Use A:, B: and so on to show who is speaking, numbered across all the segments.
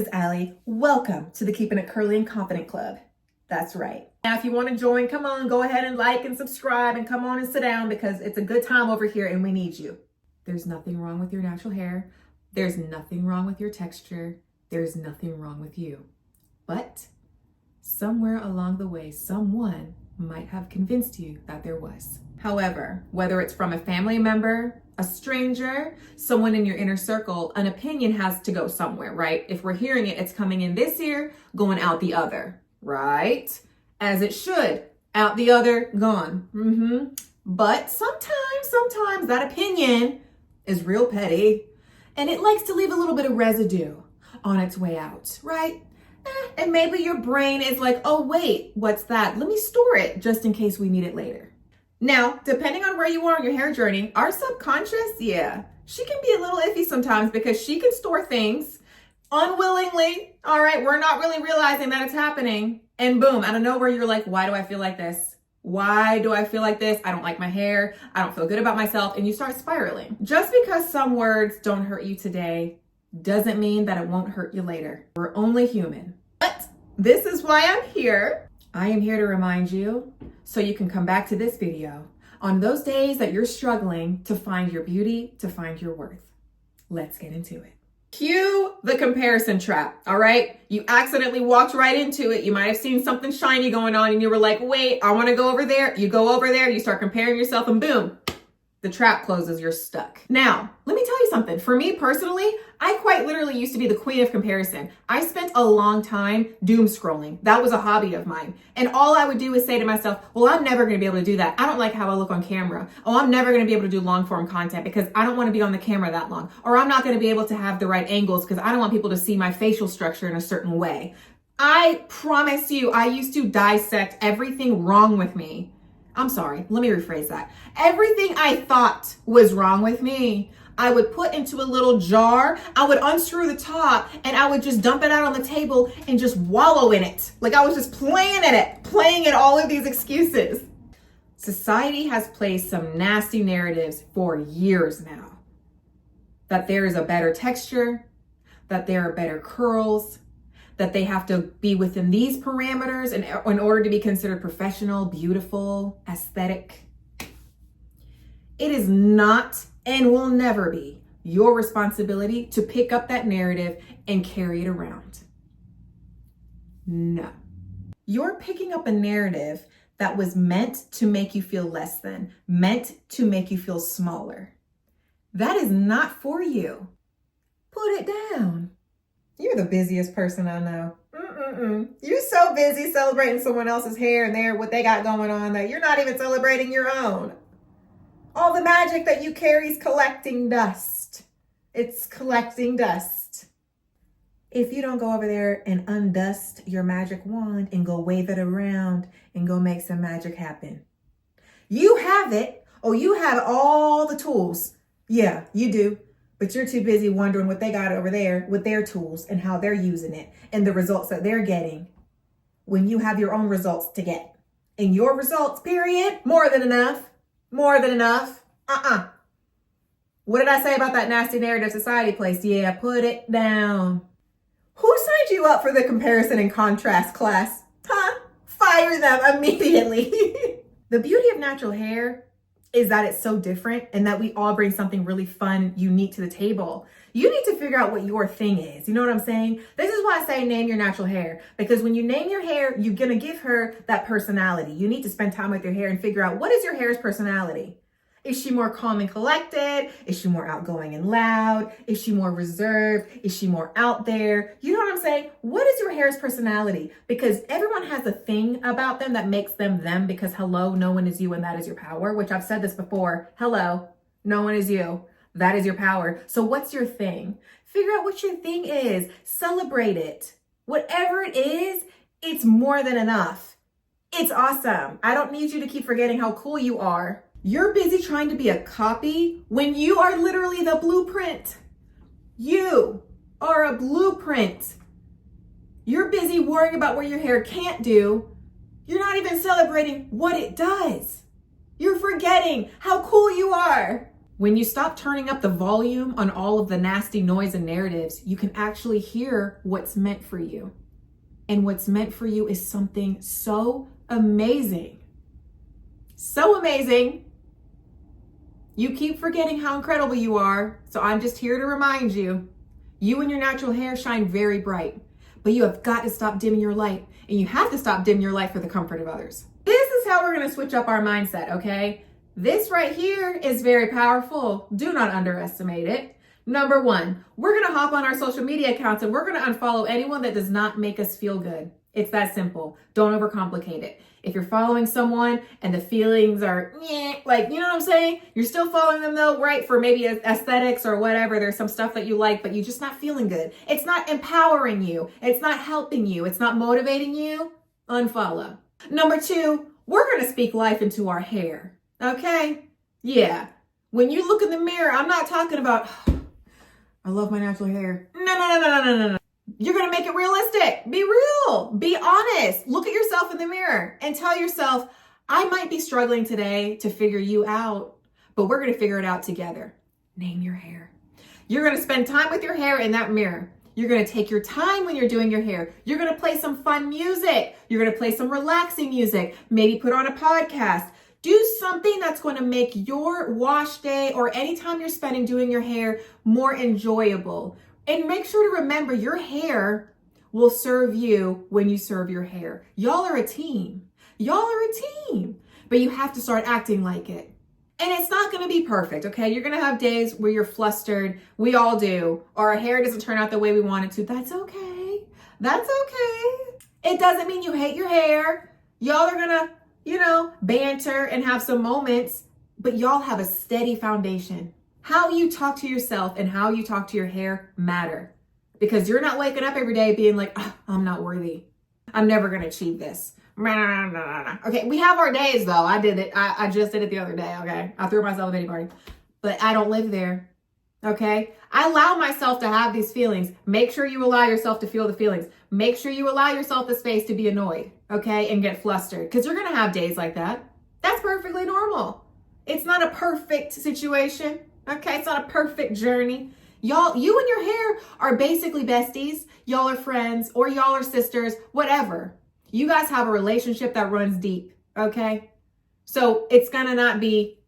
A: is Allie. Welcome to the Keeping It Curly and Confident Club. That's right. Now, if you want to join, come on, go ahead and like and subscribe and come on and sit down because it's a good time over here and we need you. There's nothing wrong with your natural hair. There's nothing wrong with your texture. There's nothing wrong with you. But somewhere along the way, someone might have convinced you that there was. However, whether it's from a family member, a stranger, someone in your inner circle, an opinion has to go somewhere, right? If we're hearing it, it's coming in this ear, going out the other, right? As it should, out the other, gone. But sometimes that opinion is real petty and it likes to leave a little bit of residue on its way out, right? And maybe your brain is like, oh wait, what's that? Let me store it just in case we need it later. Now, depending on where you are on your hair journey, our subconscious, she can be a little iffy sometimes because she can store things unwillingly. All right, we're not really realizing that it's happening. And boom, out of nowhere, you're like, why do I feel like this? Why do I feel like this? I don't like my hair. I don't feel good about myself. And you start spiraling. Just because some words don't hurt you today doesn't mean that it won't hurt you later. We're only human. But this is why I'm here. I am here to remind you so you can come back to this video on those days that you're struggling to find your beauty, to find your worth. Let's get into it. Cue the comparison trap, all right? You accidentally walked right into it. You might have seen something shiny going on and you were like, wait, I want to go over there. You go over there, you start comparing yourself and boom, the trap closes, you're stuck. Now, let me tell you something. For me personally, I quite literally used to be the queen of comparison. I spent a long time doom scrolling. That was a hobby of mine. And all I would do is say to myself, well, I'm never going to be able to do that. I don't like how I look on camera. Oh, I'm never going to be able to do long form content because I don't want to be on the camera that long. Or I'm not going to be able to have the right angles because I don't want people to see my facial structure in a certain way. I promise you, I used to dissect everything wrong with me. I'm sorry, let me rephrase that. Everything I thought was wrong with me, I would put into a little jar, I would unscrew the top, and I would just dump it out on the table and just wallow in it. Like I was just playing at all of these excuses. Society has placed some nasty narratives for years now. That there is a better texture, that there are better curls, that they have to be within these parameters in order to be considered professional, beautiful, aesthetic. It is not and will never be your responsibility to pick up that narrative and carry it around. No. You're picking up a narrative that was meant to make you feel less than, meant to make you feel smaller. That is not for you. Put it down. You're the busiest person I know. You're so busy celebrating someone else's hair and what they got going on that you're not even celebrating your own. All the magic that you carry is collecting dust. It's collecting dust. If you don't go over there and undust your magic wand and go wave it around and go make some magic happen. You have it. Oh, you have all the tools. Yeah, you do. But you're too busy wondering what they got over there with their tools and how they're using it and the results that they're getting when you have your own results to get. And your results, period, more than enough. More than enough. What did I say about that nasty narrative society place? Yeah, put it down. Who signed you up for the comparison and contrast class? Fire them immediately. The beauty of natural hair is that it's so different and that we all bring something really fun, unique to the table. You need to figure out what your thing is. You know what I'm saying? This is why I say name your natural hair, because when you name your hair, you're going to give her that personality. You need to spend time with your hair and figure out what is your hair's personality. Is she more calm and collected? Is she more outgoing and loud? Is she more reserved? Is she more out there? You know what I'm saying? What is your hair's personality? Because everyone has a thing about them that makes them them, because hello, no one is you and that is your power, which I've said this before. Hello, no one is you. That is your power. So what's your thing? Figure out what your thing is. Celebrate it. Whatever it is, it's more than enough. It's awesome. I don't need you to keep forgetting how cool you are. You're busy trying to be a copy when you are literally the blueprint. You are a blueprint. You're busy worrying about what your hair can't do. You're not even celebrating what it does. You're forgetting how cool you are. When you stop turning up the volume on all of the nasty noise and narratives, you can actually hear what's meant for you. And what's meant for you is something so amazing. So amazing. You keep forgetting how incredible you are, so I'm just here to remind you. You and your natural hair shine very bright, but you have got to stop dimming your light, and you have to stop dimming your light for the comfort of others. This is how we're going to switch up our mindset, okay? This right here is very powerful. Do not underestimate it. Number one, we're going to hop on our social media accounts and we're going to unfollow anyone that does not make us feel good. It's that simple. Don't overcomplicate it. If you're following someone and the feelings are like, you know what I'm saying? You're still following them though, right? For maybe aesthetics or whatever. There's some stuff that you like, but you're just not feeling good. It's not empowering you. It's not helping you. It's not motivating you. Unfollow. Number two, we're going to speak life into our hair. Okay? Yeah. When you look in the mirror, I'm not talking about, oh, I love my natural hair. No. You're going to make it realistic. Be real. Be honest. Look at yourself in the mirror and tell yourself, I might be struggling today to figure you out, but we're going to figure it out together. Name your hair. You're going to spend time with your hair in that mirror. You're going to take your time when you're doing your hair. You're going to play some fun music. You're going to play some relaxing music. Maybe put on a podcast. Do something that's going to make your wash day or any time you're spending doing your hair more enjoyable. And make sure to remember your hair will serve you when you serve your hair. Y'all are a team. But you have to start acting like it. And it's not going to be perfect, okay? You're going to have days where you're flustered. We all do. Or our hair doesn't turn out the way we want it to. That's okay. It doesn't mean you hate your hair. Y'all are going to banter and have some moments, but y'all have a steady foundation. How you talk to yourself and how you talk to your hair matter, because you're not waking up every day being like, oh, I'm not worthy. I'm never going to achieve this. Okay, we have our days though. I did it. I just did it the other day. Okay, I threw myself a pity party, but I don't live there. Okay, I allow myself to have these feelings. Make sure you allow yourself to feel the feelings. Make sure you allow yourself the space to be annoyed, okay, and get flustered, because you're going to have days like that. That's perfectly normal. It's not a perfect situation, okay? It's not a perfect journey. Y'all, you and your hair are basically besties. Y'all are friends, or y'all are sisters, whatever. You guys have a relationship that runs deep, okay? So it's going to not be,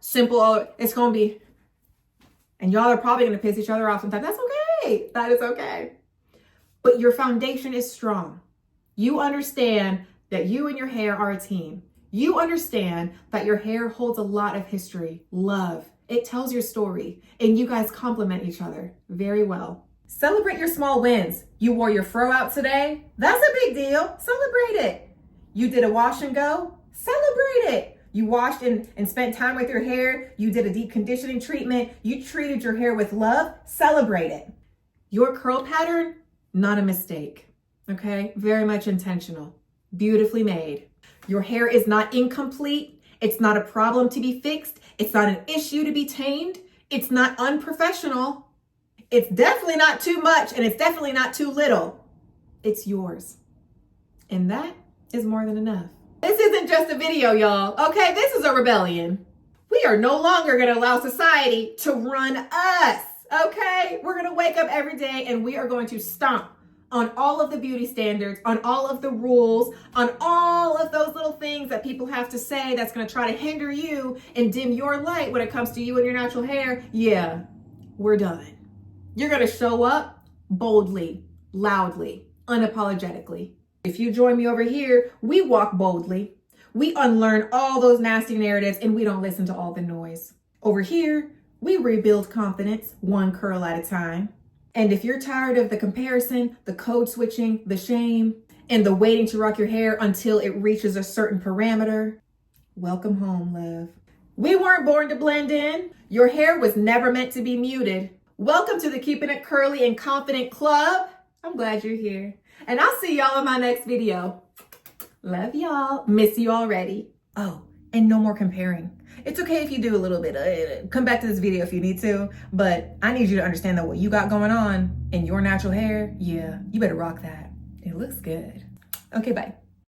A: simple. It's going to be, and y'all are probably going to piss each other off sometimes. That's okay. That is okay. But your foundation is strong. You understand that you and your hair are a team. You understand that your hair holds a lot of history, love. It tells your story, and you guys complement each other very well. Celebrate your small wins. You wore your fro out today. That's a big deal. Celebrate it. You did a wash and go. Celebrate it. You washed and spent time with your hair. You did a deep conditioning treatment. You treated your hair with love. Celebrate it. Your curl pattern, not a mistake. Okay? Very much intentional. Beautifully made. Your hair is not incomplete. It's not a problem to be fixed. It's not an issue to be tamed. It's not unprofessional. It's definitely not too much, and it's definitely not too little. It's yours. And that is more than enough. This isn't just a video, y'all. Okay, this is a rebellion. We are no longer going to allow society to run us. Okay, we're going to wake up every day and we are going to stomp on all of the beauty standards, on all of the rules, on all of those little things that people have to say that's going to try to hinder you and dim your light when it comes to you and your natural hair. Yeah, we're done. You're going to show up boldly, loudly, unapologetically. If you join me over here, we walk boldly. We unlearn all those nasty narratives and we don't listen to all the noise. Over here, we rebuild confidence one curl at a time. And if you're tired of the comparison, the code switching, the shame, and the waiting to rock your hair until it reaches a certain parameter, welcome home, love. We weren't born to blend in. Your hair was never meant to be muted. Welcome to the Keeping It Curly and Confident Club. I'm glad you're here. And I'll see y'all in my next video. Love y'all. Miss you already. Oh, and no more comparing. It's okay if you do a little bit. Come back to this video if you need to. But I need you to understand that what you got going on in your natural hair, yeah, you better rock that. It looks good. Okay, bye.